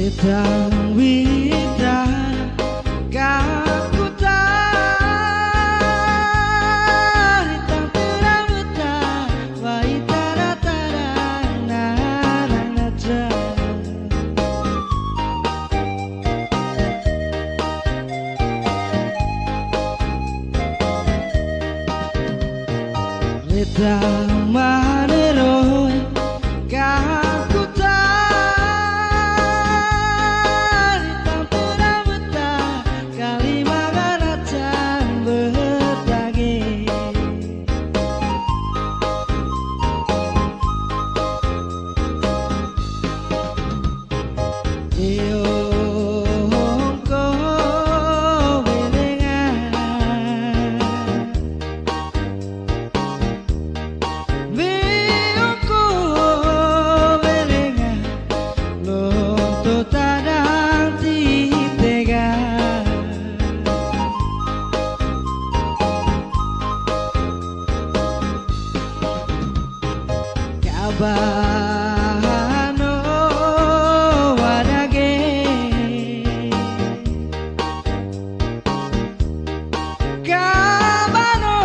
Redang widan kakutan hitam terang betah wai tara-tara narang aja Redang maneroy kakutan Kabano wadage Kabano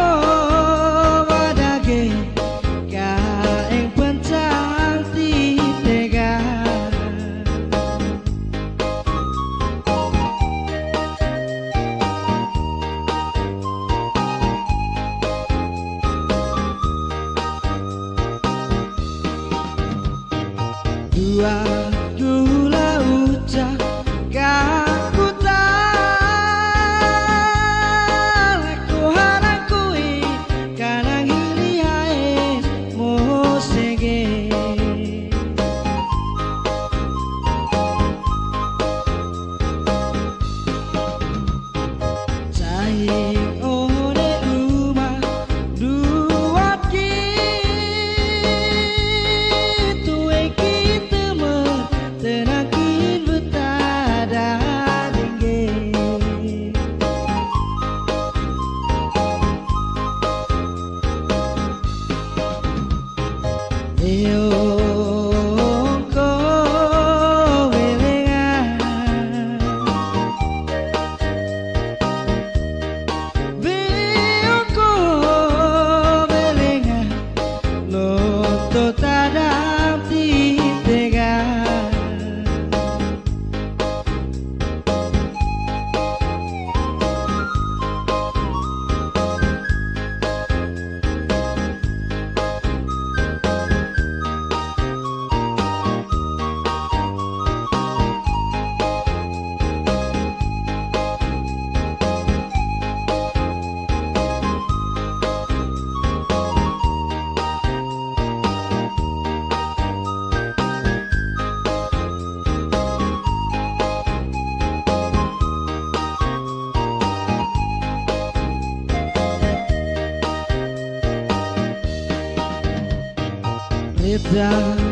wadage kaeng pencang titega Dua gula ucap kakutan aku harang kui kanang hilihae mosege Cahing ore rumah duat gitu tenakin betada dingge Eongko welengan Beongko welengan Loto tadam titega Redang